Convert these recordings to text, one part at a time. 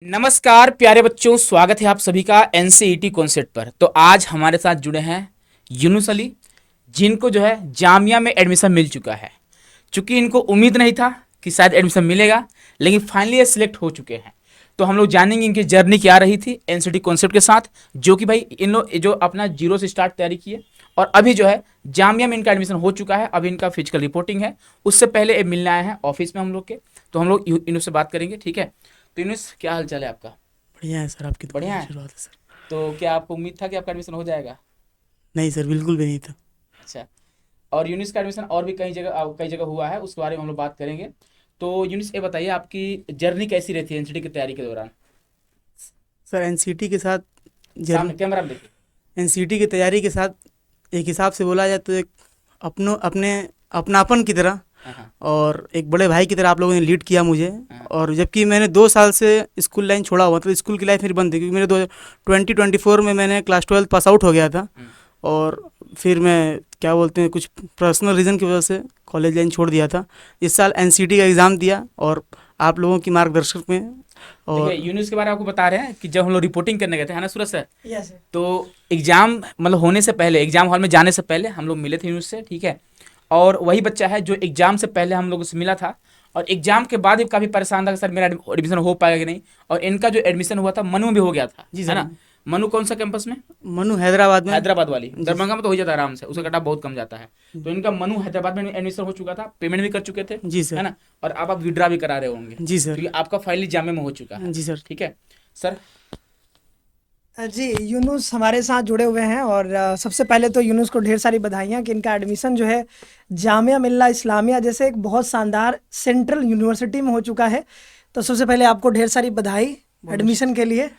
नमस्कार प्यारे बच्चों, स्वागत है आप सभी का एनसीईटी कॉन्सेप्ट पर। तो आज हमारे साथ जुड़े हैं यूनुस अली, जिनको जो है जामिया में एडमिशन मिल चुका है। चूंकि इनको उम्मीद नहीं था कि शायद एडमिशन मिलेगा, लेकिन फाइनली ये सिलेक्ट हो चुके हैं। तो हम लोग जानेंगे इनकी जर्नी क्या रही थी एनसीईटी कॉन्सेप्ट के साथ, जो कि भाई इन लोग जो अपना जीरो से स्टार्ट तैयारी किए और अभी जो है जामिया में इनका एडमिशन हो चुका है। अभी इनका फिजिकल रिपोर्टिंग है, उससे पहले ये मिलने आए हैं ऑफिस में हम लोग के। तो हम लोग यूनुस से बात करेंगे, ठीक है। तो यूनुस, क्या हाल चाल है आपका? बढ़िया है सर। आपकी दुआ बढ़िया की है। शुरुआत है सर। तो क्या आपको उम्मीद था कि आपका एडमिशन हो जाएगा? नहीं सर, बिल्कुल भी नहीं था। अच्छा। और यूनिस का एडमिशन और भी कई जगह हुआ है, उसके बारे में हम लोग बात करेंगे। तो यूनिस, ये बताइए आपकी जर्नी कैसी रहती है एनसीटी की तैयारी के दौरान? सर एनसीटी के साथ सामने जर्नी कैमरा में देखिए। एनसीटी की तैयारी के साथ एक हिसाब से बोला जाए तो एक अपने अपनापन की तरह हाँ हाँ और एक बड़े भाई की तरह आप लोगों ने लीड किया मुझे। हाँ। और जबकि मैंने 2 साल से स्कूल लाइन छोड़ा हुआ, मतलब स्कूल की लाइफ मेरी बंद थी, क्योंकि मेरे 2024 में मैंने क्लास 12 पास आउट हो गया था। हम्म। और फिर मैं क्या बोलते हैं, कुछ पर्सनल रीज़न की वजह से कॉलेज लाइन छोड़ दिया था। इस साल एनसीटी का एग्ज़ाम दिया और आप लोगों की मार्गदर्शक में। देखिए, और यूनिस के बारे में आपको बता रहे हैं कि जब हम लोग रिपोर्टिंग करने गए थे, है ना सूरज सर? Yes sir. तो एग्जाम मतलब होने से पहले, एग्जाम हॉल में जाने से पहले हम लोग मिले थे यूनिस से, ठीक है। और वही बच्चा है जो एग्जाम से पहले हम लोगों से मिला था, और एग्जाम के बाद भी काफी परेशान था कि सर मेरा एडमिशन हो पाएगा कि नहीं। और इनका जो एडमिशन हुआ था मनु में भी हो गया था, जी है सर। ना? मनु कौन सा कैंपस में? मनु हैदराबाद में। हैदराबाद वाली। जी दरभंगा में तो हो जाता है आराम से, उसका कटा बहुत कम जाता है। तो इनका मनु हैदराबाद में एडमिशन हो चुका था, पेमेंट भी कर चुके थे, जी है सर। ना? और अब आप विड्रा भी करा रहे होंगे, जी सर। क्योंकि आपका फाइनली जामे में हो चुका है। जी सर। ठीक है सर। जी, यूनुस हमारे साथ जुड़े हुए हैं और सबसे पहले तो यूनुस को ढेर सारी बधाइयाँ कि इनका एडमिशन जो है जामिया मिल्ला इस्लामिया जैसे एक बहुत शानदार सेंट्रल यूनिवर्सिटी में हो चुका है। तो सबसे पहले आपको ढेर सारी बधाई एडमिशन के लिए।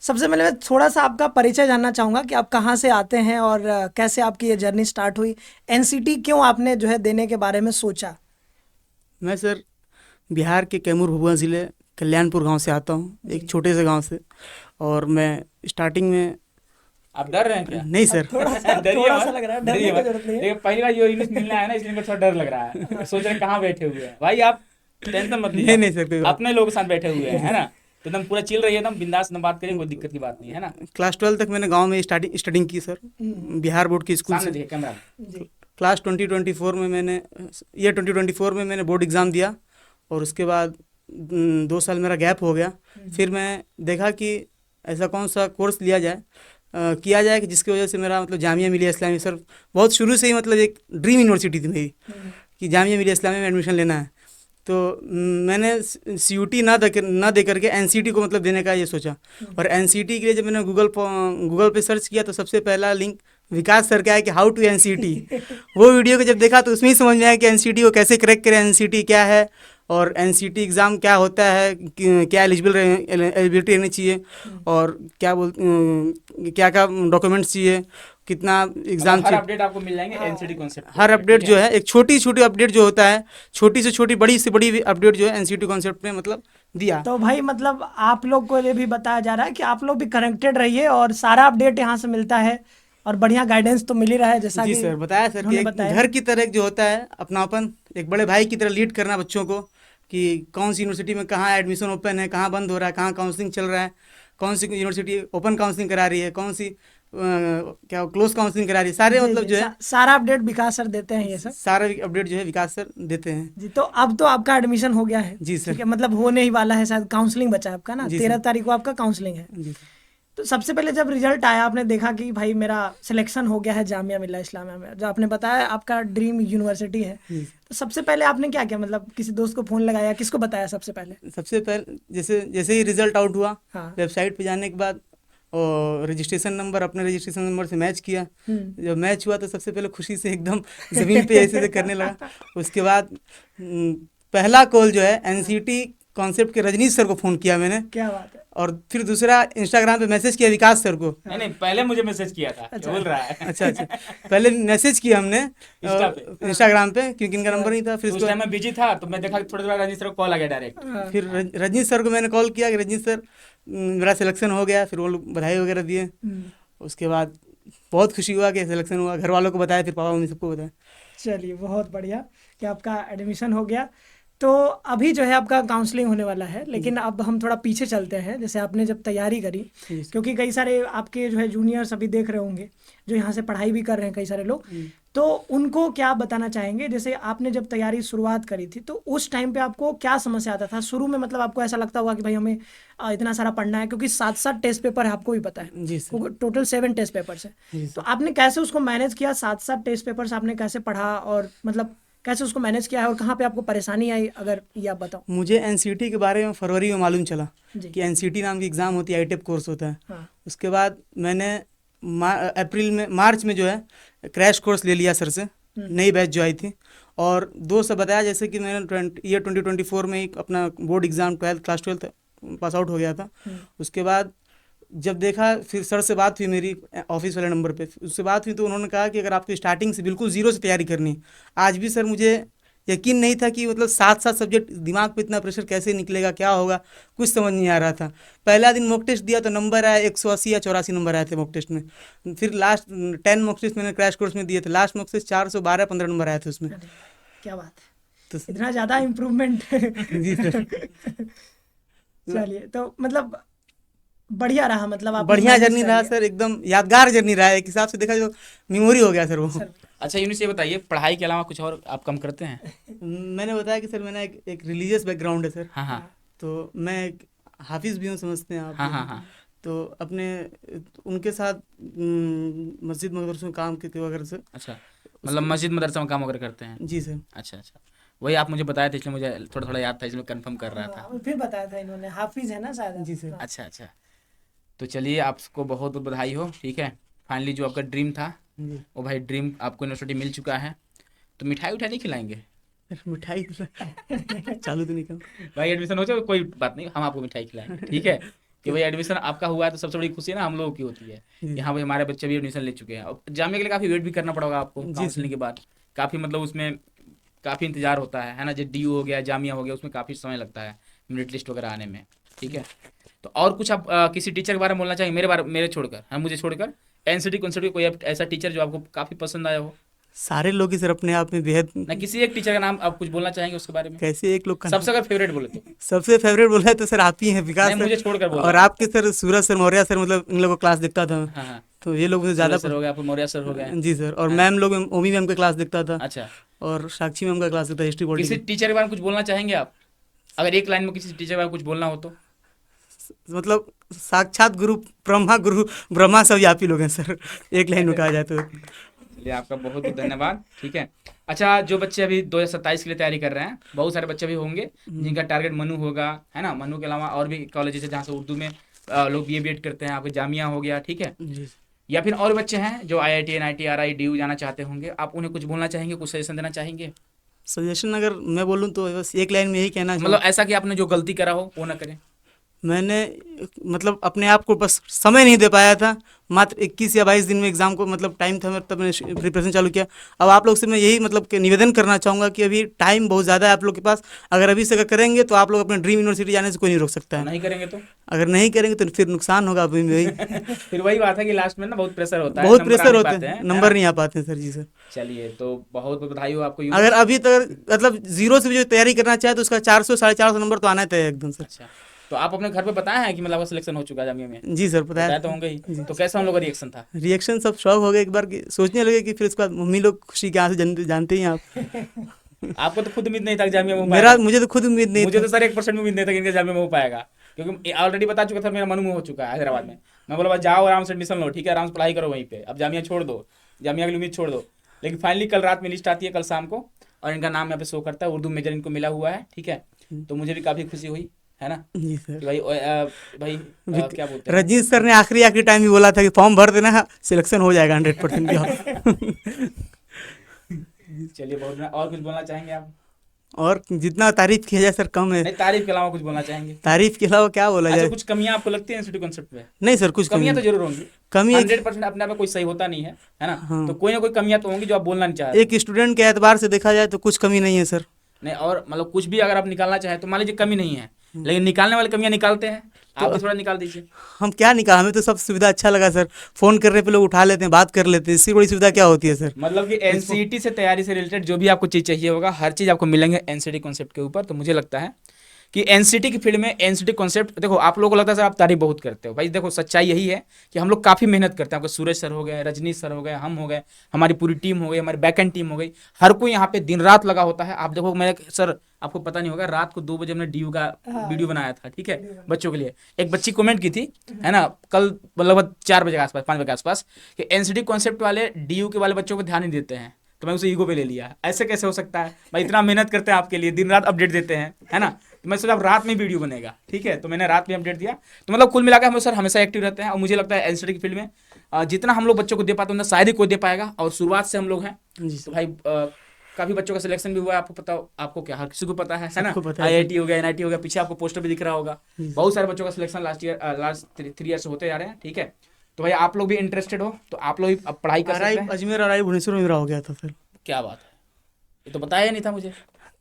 सबसे पहले मैं थोड़ा सा आपका परिचय जानना चाहूँगा कि आप कहाँ से आते हैं और कैसे आपकी ये जर्नी स्टार्ट हुई। एनसीटी क्यों आपने जो है देने के बारे में सोचा? मैं सर बिहार के कैमूर भभुआ ज़िले कल्याणपुर गांव से आता हूं, जी। एक छोटे से गांव से। और मैं स्टार्टिंग में आप डर रहे हैं क्या? नहीं सर। डरिए थोड़ा सा मत, लग रहा है, डरिए डरने की मत। जरूरत नहीं है। देखिए, पहली बार यूनिस मिलना है ना, इसलिए मेरे को थोड़ा डर लग रहा है। सोच रहे हैं कहाँ बैठे हुए हैं भाई आप। टेंशन मत लीजिए नहीं आप, नहीं सर, कोई बात अपने लोगों के साथ बैठे हुए हैं, है ना? तो एकदम पूरा चिल रही है, एकदम बिंदास एकदम बात करेंगे, कोई दिक्कत की बात नहीं है ना। क्लास 12 तक मैंने गांव में स्टडिंग की सर, बिहार बोर्ड के स्कूल सामने से। देखिए कैमरा में। जी। क्लास 2024 में मैंने ईयर 2024 में मैंने बोर्ड एग्ज़ाम दिया। और उसके बाद 2 साल मेरा गैप हो गया। फिर मैं देखा कि ऐसा कौन सा कोर्स लिया जाए, किया जाए कि जिसकी वजह से मेरा मतलब जामिया मिलिया इस्लामिया सर बहुत शुरू से ही मतलब एक ड्रीम यूनिवर्सिटी थी मेरी, कि जामिया मिलिया इस्लामिया में एडमिशन लेना है। तो मैंने सीयूटी ना दे करके एनसीटी को मतलब देने का ये सोचा। और एनसीटी के लिए जब मैंने गूगल पे सर्च किया तो सबसे पहला लिंक विकास सर का है कि हाउ टू एनसीटी। वो वीडियो को जब देखा तो उसमें ही समझ में आया कि एनसीटी को कैसे क्रैक करें, एनसीटी क्या है और एनसीटी एग्ज़ाम क्या होता है, क्या एलिजिबिलिटी रहनी चाहिए, और क्या क्या डॉक्यूमेंट्स चाहिए, कितना एग्ज़ाम मतलब हर चाहिए। अपडेट आपको मिल जाएंगे एनसीटी कॉन्सेप्ट पे, हर अपडेट ठीक जो है। है, एक छोटी छोटी अपडेट जो होता है, छोटी से छोटी बड़ी से बड़ी अपडेट जो है एनसीटी कॉन्सेप्ट में मतलब दिया। तो भाई मतलब आप लोग को ये भी बताया जा रहा है कि आप लोग भी कनेक्टेड रहिए और सारा अपडेट यहाँ से मिलता है और बढ़िया गाइडेंस तो मिल ही रहा है जैसा जी कि सर, बताया सर कि उन्होंने एक बताया। घर की तरह जो होता है अपनापन, एक बड़े भाई की तरह लीड करना बच्चों को, कि कौन सी यूनिवर्सिटी में कहाँ एडमिशन ओपन है, कहाँ बंद हो रहा है, कहाँ काउंसलिंग चल रहा है, कौन सी यूनिवर्सिटी ओपन काउंसलिंग करा रही है, कौन सी क्या क्लोज काउंसलिंग करा रही है, सारे जी मतलब जी जो है सारा अपडेट विकास सर देते हैं ये सब। सारा अपडेट जो है विकास सर देते हैं। जी, तो अब तो आपका एडमिशन हो गया है। जी ठीक सर। है, मतलब होने ही वाला है, शायद काउंसलिंग बचा है आपका ना, जी 13 तारीख को आपका काउंसलिंग है। जी सर। तो सबसे पहले जब रिजल्ट आया आपने देखा कि भाई मेरा सिलेक्शन हो गया है जामिया मिल्ला इस्लामिया में, जो आपने बताया आपका ड्रीम यूनिवर्सिटी है, जी। तो सबसे पहले आपने क्या किया? मतलब किसी दोस्त को फोन लगाया, किसको बताया सबसे पहले? सबसे पहले जैसे जैसे ही रिजल्ट आउट हुआ, हाँ। वेबसाइट पे जाने के बाद और रजिस्ट्रेशन नंबर अपने रजिस्ट्रेशन नंबर से मैच किया। जब मैच हुआ तो सबसे पहले खुशी से एकदम ज़मीन पे ऐसे ऐसे करने लगा। उसके बाद पहला कॉल जो है एनसीटी कॉन्सेप्ट के रजनीश सर को फ़ोन किया मैंने। क्या बात है। और फिर दूसरा इंस्टाग्राम पे मैसेज किया विकास सर को। नहीं नहीं, पहले मुझे मैसेज किया था, क्या बोल रहा है? अच्छा अच्छा, पहले मैसेज किया हमने इंस्टा पे। इंस्टाग्राम पे, क्योंकि इनका नंबर नहीं था। फिर तो उस उसके टाइम बाद मैं बिजी था, तो मैं देखा कि थोड़ी देर बाद रजनी सर को कॉल आ गया डायरेक्ट। फिर रजनीश सर को मैंने कॉल किया कि रजनीश सर मेरा सिलेक्शन हो गया। फिर वो लोग बधाई वगैरह दिए। उसके बाद बहुत खुशी हुआ कि सिलेक्शन हुआ, घर वालों को बताया, फिर पापा मम्मी सबको बताया। चलिए बहुत बढ़िया कि आपका एडमिशन हो गया। तो अभी जो है आपका काउंसलिंग होने वाला है, लेकिन अब हम थोड़ा पीछे चलते हैं। जैसे आपने जब तैयारी करी, क्योंकि कई सारे आपके जो है जूनियर्स अभी देख रहे होंगे जो यहाँ से पढ़ाई भी कर रहे हैं कई सारे लोग, तो उनको क्या बताना चाहेंगे? जैसे आपने जब तैयारी शुरुआत करी थी तो उस टाइम पे आपको क्या समस्या आता था शुरू में? मतलब आपको ऐसा लगता होगा कि भाई हमें इतना सारा पढ़ना है, क्योंकि 7-7 टेस्ट पेपर है, आपको भी पता है। जी सर। टोटल 7 टेस्ट पेपर्स है। तो आपने कैसे उसको मैनेज किया? 7-7 टेस्ट पेपर्स आपने कैसे पढ़ा, और मतलब कैसे उसको मैनेज किया है, और कहाँ पे आपको परेशानी आई, अगर ये आप बताओ। मुझे एनसीटी के बारे में फरवरी में मालूम चला जी। कि एनसीटी नाम की एग्ज़ाम होती है, आईटेप कोर्स होता है। हाँ। उसके बाद मैंने मार्च में जो है क्रैश कोर्स ले लिया सर से, नई बैच जो आई थी। और दोस्त से बताया जैसे कि मैंने ईयर 2024 में ही अपना board exam class 12 pass out हो गया था। उसके बाद जब देखा, फिर सर से बात हुई मेरी ऑफिस वाले नंबर पे, उससे बात हुई तो उन्होंने कहा कि अगर आपको स्टार्टिंग से बिल्कुल ज़ीरो से तैयारी करनी है। आज भी सर मुझे यकीन नहीं था कि मतलब 7-7 सब्जेक्ट, दिमाग पे इतना प्रेशर कैसे निकलेगा, क्या होगा, कुछ समझ नहीं आ रहा था। पहला दिन मॉक टेस्ट दिया तो नंबर आया 180 या 84 नंबर आए थे मॉक टेस्ट में। फिर लास्ट 10 मॉक टेस्ट मैंने क्रैश कोर्स में दिए थे, लास्ट मॉक टेस्ट 412-15 नंबर आए थे उसमें। अरे, क्या बात है, तो इतना ज़्यादा इम्प्रूवमेंट। जी सर। चलिए, तो मतलब बढ़िया रहा, मतलब आप बढ़िया जर्नी रहा सर, एकदम यादगार जर्नी रहा है। एक हिसाब से देखा जो मेमोरी हो गया सर वो। अच्छा यूनिस, ये बताइए पढ़ाई के अलावा कुछ और आप कम करते हैं? मैंने बताया कि सर मैंने एक रिलीजियस बैकग्राउंड है सर। हाँ हाँ तो मैं एक हाफिज भी हूँ, समझते हैं आप। हाँ हाँ हाँ। तो अपने उनके साथ मस्जिद मदरसों में काम के वगैरह से। अच्छा, मतलब मस्जिद मदरसा में काम वगैरह करते हैं? जी सर। अच्छा अच्छा, वही आप मुझे बताए थे, इसलिए मुझे थोड़ा थोड़ा याद था, इसलिए कंफर्म कर रहा था। हाँ, फिर बताया था इन्होंने, हाफिज है ना शायद। जी सर। अच्छा अच्छा, तो चलिए आपको बहुत बहुत बधाई हो। ठीक है, फाइनली जो आपका ड्रीम था जी वो भाई ड्रीम आपको यूनिवर्सिटी मिल चुका है। तो मिठाई उठाई नहीं खिलाएंगे? सर, मिठाई तो चालू तो नहीं कर। भाई एडमिशन हो जाए कोई बात नहीं, हम आपको मिठाई खिलाएंगे। ठीक है, कि भाई एडमिशन आपका हुआ है तो सबसे बड़ी खुशी ना हम लोगों की होती है। यहाँ भाई हमारे बच्चे भी एडमिशन ले चुके हैं। और जामिया के लिए काफ़ी वेट भी करना पड़ेगा आपको, काउंसलिंग के बाद काफ़ी, मतलब उसमें काफ़ी इंतजार होता है ना। जो DU हो गया, जामिया हो गया, उसमें काफ़ी समय लगता है मेरिट लिस्ट वगैरह आने में। ठीक है, तो और कुछ आप किसी टीचर के बारे में बोलना चाहिए मेरे छोड़कर, हाँ मुझे छोड़कर, एनसीटी कॉन्सेप्ट कोई ऐसा टीचर जो आपको काफ़ी पसंद आया हो? सारे लोग ही सर अपने आप में बेहद। ना किसी एक टीचर का नाम आप कुछ बोलना चाहेंगे उसके बारे में? कैसे एक लोग का सबसे अगर फेवरेट बोले तो? सबसे फेवरेट बोला है तो सर आप ही हैं, विकास नहीं, मुझे छोड़कर सर। बोलो। और आपके सर सूरज सर, मौर्य सर, मतलब इन लोगों को क्लास देखता था। हाँ हाँ, तो ये लोग मुझे ज़्यादा सर हो गया, आपको मौर्य सर हो गया। जी सर। और मैम लोग, ओमी मैम का क्लास देखता था। अच्छा, और साक्षी मैम का क्लास देखता, हिस्ट्री किसी पॉलिटिक्स। टीचर के बारे में कुछ बोलना चाहेंगे आप? अगर एक लाइन में किसी टीचर के बारे में कुछ बोलना हो तो? मतलब साक्षात गुरु ब्रह्मा सब आप ही लोग हैं सर, एक लाइन में कहा जाए तो। चलिए आपका बहुत बहुत धन्यवाद। ठीक है, अच्छा जो बच्चे अभी 2027 के लिए तैयारी कर रहे हैं, बहुत सारे बच्चे भी होंगे जिनका टारगेट मनु होगा, है ना। मनु के अलावा और भी कॉलेजेस है जहाँ से उर्दू में लोग BA BEd करते हैं, आपके जामिया हो गया। ठीक है, जी। या फिर और बच्चे हैं जो IIT NIT RI DU जाना चाहते होंगे, आप उन्हें कुछ बोलना चाहेंगे, कुछ सजेशन देना चाहेंगे? सजेशन अगर मैं बोलूँ तो बस एक लाइन में यही कहना मतलब ऐसा कि आपने जो गलती करा हो वो ना करें। मैंने मतलब अपने आप को बस समय नहीं दे पाया था। मात्र 21 या 22 दिन में एग्ज़ाम को मतलब टाइम था, तब मैंने प्रिपरेशन चालू किया। अब आप लोग से मैं यही मतलब कि निवेदन करना चाहूँगा कि अभी टाइम बहुत ज़्यादा है आप लोग के पास। अगर अभी से अगर करेंगे तो आप लोग अपने ड्रीम यूनिवर्सिटी जाने से कोई नहीं रोक सकता है। नहीं करेंगे तो? अगर नहीं करेंगे तो फिर नुकसान होगा अभी वही। फिर वही बात है कि लास्ट में ना बहुत प्रेशर होता है, बहुत नंबर प्रेशर आ होते पाते हैं, है नंबर ना? नहीं आ पाते हैं सर। जी सर। चलिए, तो बहुत बहुत बधाई हो आपको अगर अभी तक मतलब जीरो से भी जो तैयारी करना चाहे तो उसका 400-450 नंबर तो आना तय एकदम सर। अच्छा, तो आप अपने घर पे बताए हैं कि मतलब सिलेक्शन हो चुका है जामिया में? जी सर, बताया तो होंगे ही। तो कैसा हम लोग का रिएक्शन था? रिएक्शन सब शौक हो गए एक बार कि सोचने लगे कि फिर उसके बाद मम्मी लोग खुशी के आंसू जानते ही हैं आप। आपको तो खुद उम्मीद नहीं था कि जामिया में हो मेरा पाएगा? मुझे तो खुद उम्मीद नहीं मुझे था। तो सर 1% भी उम्मीद नहीं था कि इनके जामिया में हो पाएगा, क्योंकि ऑलरेडी बता चुका था मेरा मनु में हो चुका है हैदराबाद में। मैं बोला भाई जाओ आराम से एडमिशन लो, ठीक है, आराम से पढ़ाई करो वहीं पे, अब जामिया छोड़ दो, जामिया की उम्मीद छोड़ दो। लेकिन फाइनली कल रात में लिस्ट आती है, कल शाम को, और इनका नाम यहाँ पे शो करता है, उर्दू मेजर इनको मिला हुआ है। ठीक है, तो मुझे भी काफ़ी खुशी हुई, है ना जी कि सर। भाई क्या बोलते हैं, रजनीश सर ने आखिरी टाइम ही बोला था कि फॉर्म भर देना, सिलेक्शन हो जाएगा 100% की। चलिए बहुत और कुछ बोलना चाहेंगे आप? और जितना तारीफ किया जाए सर कम है। नहीं, तारीफ के अलावा कुछ बोलना चाहेंगे? तारीफ के अलावा क्या बोला अच्छा, जाए। कुछ कमियां आपको लगती है इंस्टीट्यूट कॉन्सेप्ट में? नहीं सर, कुछ कमियां तो जरूर होंगी, कमी 100% अपने आप में कोई सही होता नहीं है ना। हाँ। तो कोई ना कोई कमियां तो होंगी जो आप बोलना नहीं चाहते। एक स्टूडेंट के एतबार से देखा जाए तो कुछ कमी नहीं है सर। नहीं, और मतलब कुछ भी अगर आप निकालना चाहें तो मान लीजिए कमी नहीं है, लेकिन निकालने वाली कमियां निकालते हैं, आप भी थोड़ा निकाल दीजिए। हम क्या निकाल, हमें तो सब सुविधा अच्छा लगा सर। फ़ोन करने पे लोग उठा लेते हैं, बात कर लेते हैं, इससे बड़ी सुविधा क्या होती है सर। मतलब कि एनसीईटी से तैयारी से रिलेटेड जो भी आपको चीज़ चाहिए होगा, हर चीज़ आपको मिलेंगे एनसीईटी कॉन्सेप्ट के ऊपर। तो मुझे लगता है कि एनसीईटी की फील्ड में एनसीईटी कॉन्सेप्ट, देखो आप लोगों को लगता है सर आप तारीफ बहुत करते हो, भाई देखो सच्चाई यही है कि हम लोग काफ़ी मेहनत करते हैं। आपको सूरज सर हो गए, रजनीश सर हो गए, हम हो गए, हमारी पूरी टीम हो गई, हमारी बैकएंड टीम हो गई, हर कोई यहाँ पे दिन रात लगा होता है। आप देखो, मैं सर आपको पता नहीं होगा, रात को 2 बजे हमने डीयू का वीडियो बनाया था, ठीक है, बच्चों के लिए। एक बच्ची कमेंट की थी, है ना, कल लगभग 4 बजे के आसपास, 5 बजे के आसपास, कि एनसीईटी कॉन्सेप्ट वाले डीयू के वाले बच्चों को ध्यान नहीं देते हैं। तो मैं उसे ईगो पे ले लिया, ऐसे कैसे हो सकता है भाई, इतना मेहनत करते हैं आपके लिए, दिन रात अपडेट देते हैं, है ना। तो मैं सोचा अब रात में वीडियो बनेगा, ठीक है, तो मैंने रात में अपडेट दिया। तो मतलब कुल मिलाकर हम सर हमेशा एक्टिव रहते हैं, और मुझे लगता है एनसीईटी की फील्ड में जितना हम लोग बच्चों को दे पाते हैं उतना शायद ही कोई दे पाएगा, और शुरुआत से हम लोग हैं। जी तो सर। भाई काफी बच्चों का सिलेक्शन भी हुआ है, आपको पता, आपको क्या, हर किसी को पता है ना। सबको पता है आईआईटी हो गया, एनआईटी हो गया, पीछे आपको पोस्टर भी दिख रहा होगा। जी। बहुत सारे बच्चों का सिलेक्शन लास्ट 3 ईयर से होते जा रहे हैं, ठीक है। तो भाई आप लोग भी इंटरेस्टेड हो तो आप लोग भी अब पढ़ाई कर आरआई सकते हैं। अजमेर, आरआई भुवनेश्वर में मेरा हो गया था सर। क्या बात है, ये तो बताया ही नहीं था मुझे।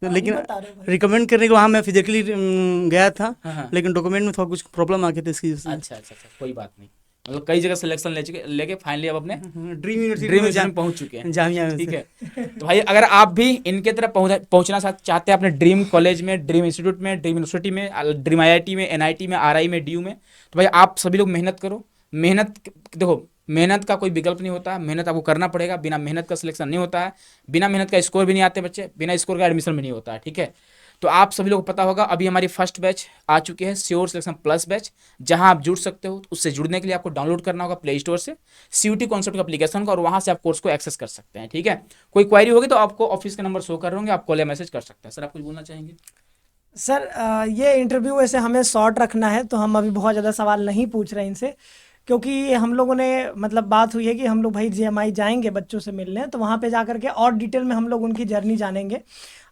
तो लेकिन बता रहे हो भाई। रिकमेंड करने के वहाँ मैं फिजिकली गया था, हाँ हाँ। लेकिन डॉक्यूमेंट में थोड़ा कुछ प्रॉब्लम आ गई थी इसकी वजह से। अच्छा अच्छा अच्छा, कोई बात नहीं। मतलब कई जगह सिलेक्शन लेके फाइनली अब अपने ड्रीम यूनिवर्सिटी ड्रीम में में पहुंच चुके हैं, जामिया में ठीक सर। है। तो भाई अगर आप भी इनके तरफ पहुंचना चाहते हैं अपने ड्रीम कॉलेज में, ड्रीम इंस्टीट्यूट में, ड्रीम यूनिवर्सिटी में, ड्रीम आईआईटी में, एनआईटी में, आरआई में, डीयू में, तो भाई आप सभी लोग मेहनत करो। मेहनत, देखो मेहनत का कोई विकल्प नहीं होता है, मेहनत आपको करना पड़ेगा। बिना मेहनत का सिलेक्शन नहीं होता है, बिना मेहनत का स्कोर भी नहीं आते बच्चे, बिना स्कोर का एडमिशन भी नहीं होता है, ठीक है। तो आप सभी लोग को पता होगा, अभी हमारी फर्स्ट बैच आ चुकी है, श्योर सिलेक्शन प्लस बैच, जहां आप जुड़ सकते हो। उससे जुड़ने के लिए आपको डाउनलोड करना होगा प्ले स्टोर से सीयूटी कॉन्सेप्ट एप्लीकेशन को, और वहां से आप कोर्स को एक्सेस कर सकते हैं, ठीक है। कोई क्वायरी होगी तो आपको ऑफिस के नंबर शो कर रहे होंगे, आप कॉल या मैसेज कर सकते हैं। सर आप कुछ बोलना चाहेंगे? सर ये इंटरव्यू वैसे हमें शॉर्ट रखना है, तो हम अभी बहुत ज़्यादा सवाल नहीं पूछ रहे हैं इनसे, क्योंकि हम लोगों ने मतलब बात हुई है कि हम लोग भाई जीएमआई जाएंगे बच्चों से मिलने, तो वहाँ पे जा करके और डिटेल में हम लोग उनकी जर्नी जानेंगे।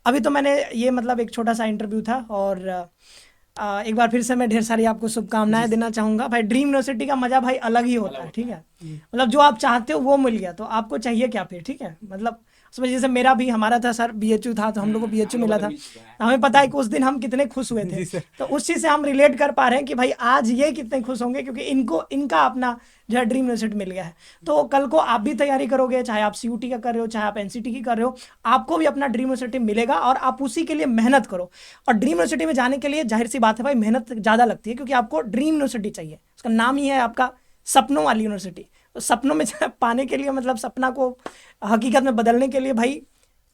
अभी तो मैंने ये मतलब एक छोटा सा इंटरव्यू था, और एक बार फिर से मैं ढेर सारी आपको शुभकामनाएं देना चाहूँगा। भाई ड्रीम यूनिवर्सिटी का मज़ा भाई अलग ही होता है, ठीक है। मतलब जो आप चाहते हो वो मिल गया, तो आपको चाहिए क्या फिर, ठीक है। मतलब उसमें जैसे मेरा भी, हमारा था सर बीएचयू था, तो हम लोग को बीएचयू मिला था। हमें पता है कि उस दिन हम कितने खुश हुए थे, तो उस चीज़ से हम रिलेट कर पा रहे हैं कि भाई आज ये कितने खुश होंगे, क्योंकि इनका अपना जो है ड्रीम यूनिवर्सिटी मिल गया है। तो कल को आप भी तैयारी करोगे, चाहे आप सीयूटी का कर रहे हो, चाहे आप एनसीटी की कर रहे हो, आपको भी अपना ड्रीम यूनिवर्सिटी मिलेगा, और आप उसी के लिए मेहनत करो। और ड्रीम यूनिवर्सिटी में जाने के लिए जाहिर सी बात है भाई, मेहनत ज़्यादा लगती है, क्योंकि आपको ड्रीम यूनिवर्सिटी चाहिए, उसका नाम ही है आपका सपनों वाली यूनिवर्सिटी। तो सपनों में पाने के लिए, मतलब सपना को हकीकत में बदलने के लिए भाई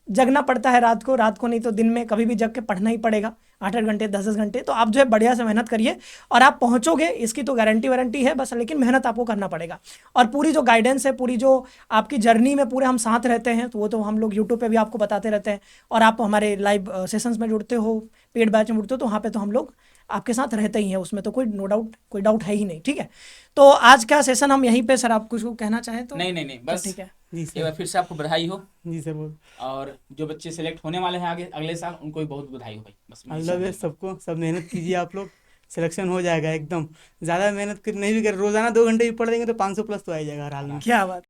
जगना पड़ता है रात को नहीं तो दिन में कभी भी जग के पढ़ना ही पड़ेगा, 8-8 घंटे, 10-10 घंटे। तो आप जो है बढ़िया से मेहनत करिए, और आप पहुंचोगे, इसकी तो गारंटी है बस, लेकिन मेहनत आपको करना पड़ेगा। और पूरी जो गाइडेंस है, पूरी जो आपकी जर्नी में पूरे हम साथ रहते हैं, तो वो तो हम लोग यूट्यूब पे भी आपको बताते रहते हैं, और आप हमारे लाइव सेशंस में जुड़ते हो, पेड बैच में जुड़ते हो, तो वहाँ पे तो हम लोग आपके साथ रहते ही हैं, उसमें तो कोई डाउट है ही नहीं, ठीक है। तो आज का सेशन हम यहीं पे, सर आप कुछ कहना चाहें तो? नहीं, बस ठीक है जी एक सर। बार फिर से आपको बधाई हो, जी सर, बहुत और जो बच्चे सेलेक्ट होने वाले हैं आगे अगले साल, उनको भी बहुत बधाई हो भाई। बस मैं अल्लाह बेस्ट सबको, सब मेहनत कीजिए आप लोग, सिलेक्शन हो जाएगा एकदम। ज़्यादा मेहनत नहीं भी कर, रोज़ाना 2 घंटे भी पढ़ देंगे तो 500 प्लस तो आ ही जाएगा हर हाल में। क्या बात।